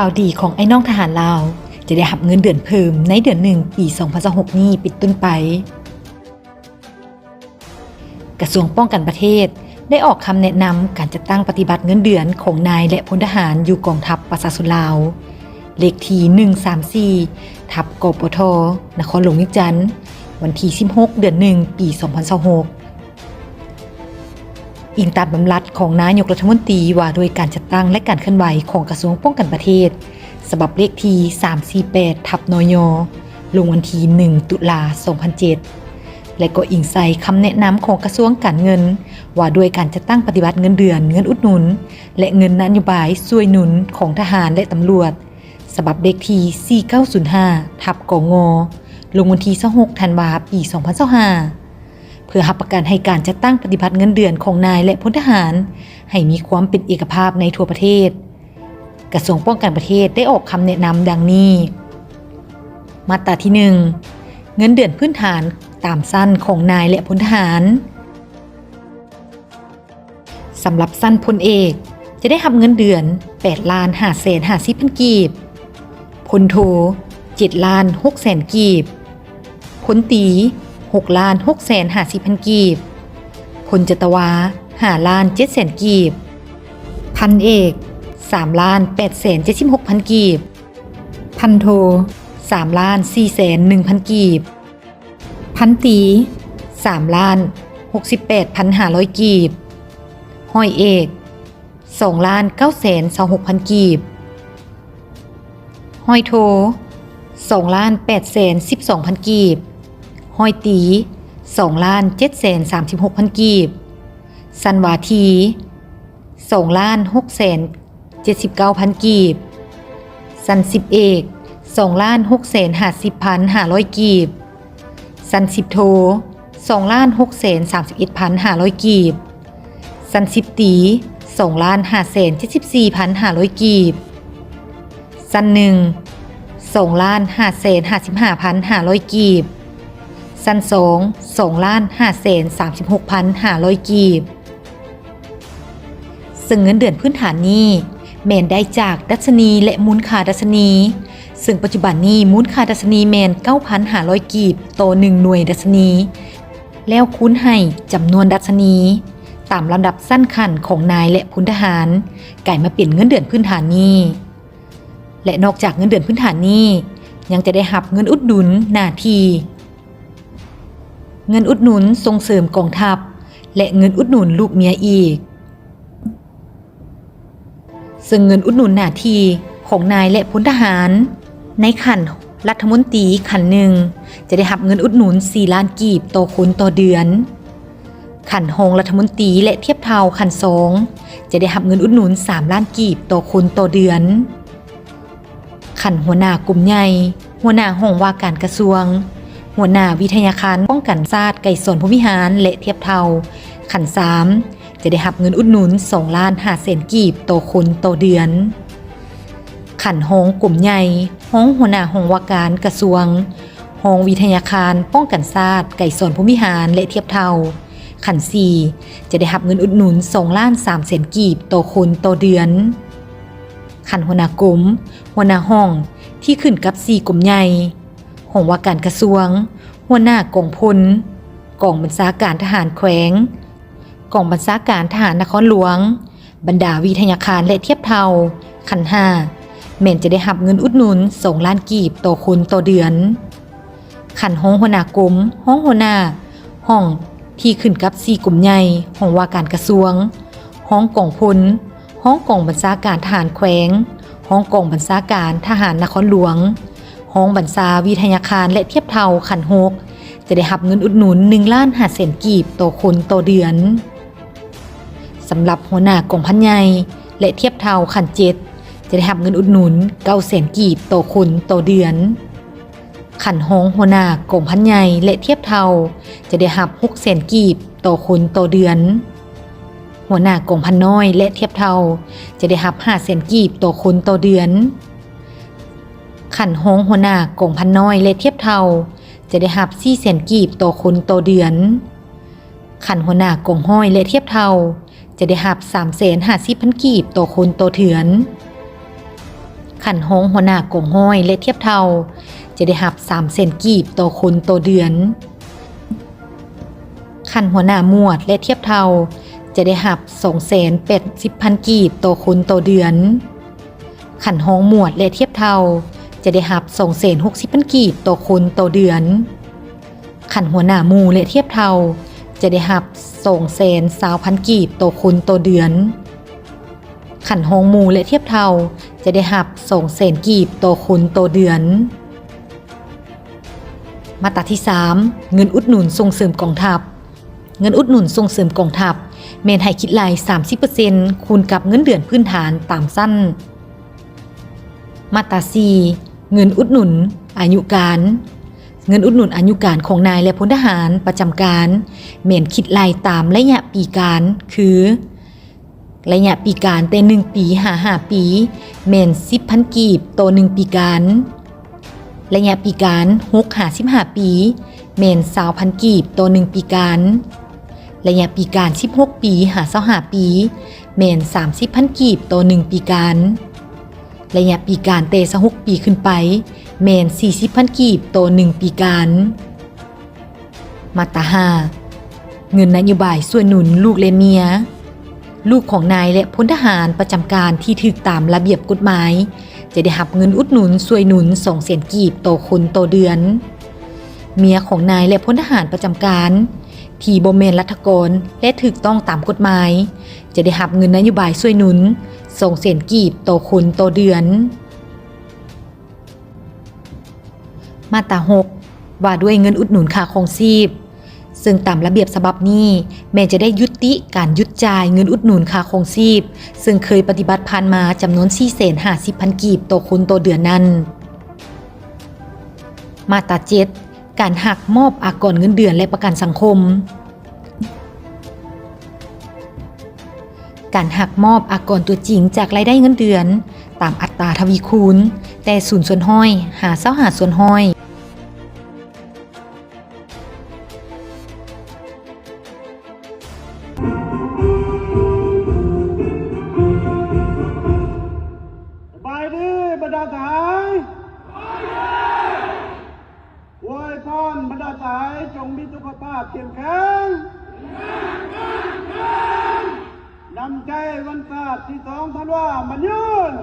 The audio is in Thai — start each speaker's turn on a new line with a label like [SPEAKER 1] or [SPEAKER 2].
[SPEAKER 1] ข่าวดีของไอ้น้องทหารลาวจะได้รับเงินเดือนเพิ่มในเดือน1 ปี 2026 นี้ปิดต้นไปกระทรวงป้องกันประเทศได้ออกคำแนะนำการจัดตั้งปฏิบัติเงินเดือนของนายและพลทหารอยู่กองทัพประชาชนลาวเลขที่134/กปทนครหลวงวิจันทร์วันที่16 เดือน1 ปี 2026อิงตามบำรัดของนายกรัฐมนตรีว่าโดยการจัดตั้งและการเคลื่อนไหวของกระทรวงป้องกันประเทศฉบับเลขที่348/นย.ลงวันที่1 ตุลา 2007และก็อิงใส่คำแนะนำของกระทรวงการเงินว่าด้วยการจัดตั้งปฏิบัติเงินเดือนเงินอุดหนุนและเงินนโยบายช่วยหนุนของทหารและตำรวจฉบับเลขที่4905/กง.ลงวันที่26 ธันวาคม ปี 2025เพื่อรับประกันให้การจัดตั้งปฏิบัติเงินเดือนของนายและพลทหารให้มีความเป็นเอกภาพในทั่วประเทศกระทรวงป้องกันประเทศได้ออกคำแนะนำดังนี้มาตราที่ 1 เงินเดือนพื้นฐานตามสั้นของนายและพลทหารสำหรับสั้นพลเอกจะได้รับเงินเดือน 8,550,000 กีบพลโท 7,600,000 กีบพลตรี 6,650,000 กีบพลจัตวา 5,700,000 กีบพันเอก 3,876,000 กีบพันโท 3,401,000 กีบพันตรี 3,068,500 กีบห้อยเอก 2,926,000 กีบห้อยโท 2,812,000 กีบห้อยตี 2,736,000 กีบสันวาที 2,679,000 กีบสันสิบเอก 2,650,500 กีบสันสิบโท 2,631,500 กีบสันสิบตี 2,574,500 กีบสันหนึ่ง 2,555,500 กีบสัน2 2,536,500 กีบซึ่งเงินเดือนพื้นฐานนี้แม่นได้จากดัชนีและมูลค่าดัชนีซึ่งปัจจุบันนี้มูลค่าดัชนีแม่น 9,500 กีบต่อ1หน่วยดัชนีแล้วคูณให้จำนวนดัชนีตามลำดับสั้นขั้นของนายและพลทหารกลายมาเป็นเงินเดือนพื้นฐานนี้และนอกจากเงินเดือนพื้นฐานนี้ยังจะได้รับเงินอุดหนุนหน้าที่เงินอุดหนุนส่งเสริมกองทัพและเงินอุดหนุนลูกเมียอีกซึ่งเงินอุดหนุนหน้าที่ของนายและพลทหารในขั้นรัฐมนตรีขั้นหนึ่งจะได้รับเงินอุดหนุน4 ล้านกีบต่อคนต่อเดือนขั้นรองรัฐมนตรีและเทียบเท่าขั้น2จะได้รับเงินอุดหนุน3 ล้านกีบต่อคนต่อเดือนขั้นหัวหน้ากลุ่มใหญ่หัวหน้าห้องว่าการกระทรวงหัวหน้าวิทยาคารป้องกันชาติไก่สนภูมิหารและเทียบเท่าขั้น3จะได้รับเงินอุดหนุน2,500,000 กีบต่อคนต่อเดือนขั้นห้องกลุ่มใหญ่ห้องหัวหน้าห้องว่าการกระทรวงห้องวิทยาคารป้องกันชาติไก่สนภูมิหารและเทียบเท่าขั้น4จะได้รับเงินอุดหนุน2,300,000 กีบต่อคนต่อเดือนขั้นหัวหน้ากลุ่มหัวหน้าห้องที่ขึ้นกับ4กลุ่มใหญ่ห้องว่าการกระทรวงหัวหน้ากองพลกองบัญชาการทหารแขวงกองบัญชาการทหารนครหลวงบรรดาวิทยาคารและเทียบเท่าขั้น5แม่นจะได้รับเงินอุดหนุน2 ล้านกีบต่อคนต่อเดือนขั้นห้องหัวหน้ากลุ่มห้องหัวหน้าห้องที่ขึ้นกับ4กลุ่มใหญ่ห้องว่าการกระทรวงห้องกองพลห้องกองบัญชาการทหารแขวงห้องกองบัญชาการทหารนครหลวงห้องบัญชาวิทยาคารและเทียบเท่าขั้น6จะได้รับเงินอุดหนุน1,500,000 กีบต่อคนต่อเดือนสำหรับหัวหน้ากองพันใหญ่และเทียบเท่าขั้น7จะได้รับเงินอุดหนุน900,000 กีบต่อคนต่อเดือนขั้นห้องหัวหน้ากองพันใหญ่และเทียบเท่าจะได้รับ600,000 กีบต่อคนต่อเดือนหัวหน้ากองพันน้อยและเทียบเท่าจะได้รับ500,000 กีบต่อคนต่อเดือนขั้นห้องหัวหน้ากองพันน้อยและเทียบเท่าจะได้รับ400,000 กีบต่อคนต่อเดือนขั้นหัวหน้ากองห้อยและเทียบเท่าจะได้รับ350,000 กีบต่อคนต่อเดือน ข ขันห้องหัวหน้ากองห้อยและเทียบเท่าจะได้หับ3เซนกีบต่อคนต่อเดือนขันหัวหน้าหมวดและเทียบเท่าจะได้หับ280,000 กีบต่อคนต่อเดือนขันห้องหมวดและเทียบเท่าจะได้หับ260,000 กีบต่อคนต่อเดือนขันหัวหน้าหมู่และเทียบเท่าจะได้หับ220,000 กีบต่อคนต่อเดือนขันห้องหมู่และเทียบเท่าจะได้หับ200,000 กีบต่อคนต่อเดือนมาตราที่3เงินอุดหนุนส่งเสริมกองทัพเงินอุดหนุนส่งเสริมกองทัพแม่นให้คิดราย 30% คูณกับเงินเดือนพื้นฐานตามสั้นมาตรา4เงินอุดหนุนอายุการเงินอุดหนุนอายุการของนายและพลทหารประจำการแม่นคิดรายตามระยะปีการคือระยะปีการแต่1ปี5ปีแม่น 10,000 กีบต่อ1ปีการระยะปีการ6-15 ปีแม่น 20,000 กีบต่อ1ปีการระยะปีการ16ปี5-25 ปีแม่น 30,000 กีบต่อ1ปีการระยะปีการแต่26ปีขึ้นไปแม่น 40,000 กีบต่อ1ปีการมาตรา5เงินนโยบายส่วนหนุนลูกและเมียลูกของนายและพลทหารประจำการที่ถูกตามระเบียบกฎหมายจะได้รับเงินอุดหนุนช่วยหนุน200,000 กีบต่อคนต่อเดือนเมียของนายและพลทหารประจำการที่บ่แม่นรัฐกรและถูกต้องตามกฎหมายจะได้รับเงินนโยบายช่วยหนุน200,000 กีบต่อคนต่อเดือนมาตรา6ว่าด้วยเงินอุดหนุนค่าครองชีพซึ่งตามระเบียบฉบับนี้แม้จะได้ยุติการหยุดจ่ายเงินอุดหนุนค่าครองชีพซึ่งเคยปฏิบัติผ่านมาจำนวน 450,000 กีบต่อคนต่อเดือนนั้นมาตรา7การหักมอบอากรเงินเดือนและประกันสังคมการหักมอบอากรตัวจริงจากรายได้เงินเดือนตามอัตราทวีคูณแต่0ส่วนห้อยหา25ส่วนห้อย
[SPEAKER 2] บายดีบรรดาสายอวยพรบรรดาสายจงมีสุขภาพเข้มแข็งนำใจวันศาสตร์ที่2 ธันวาคมมันยืน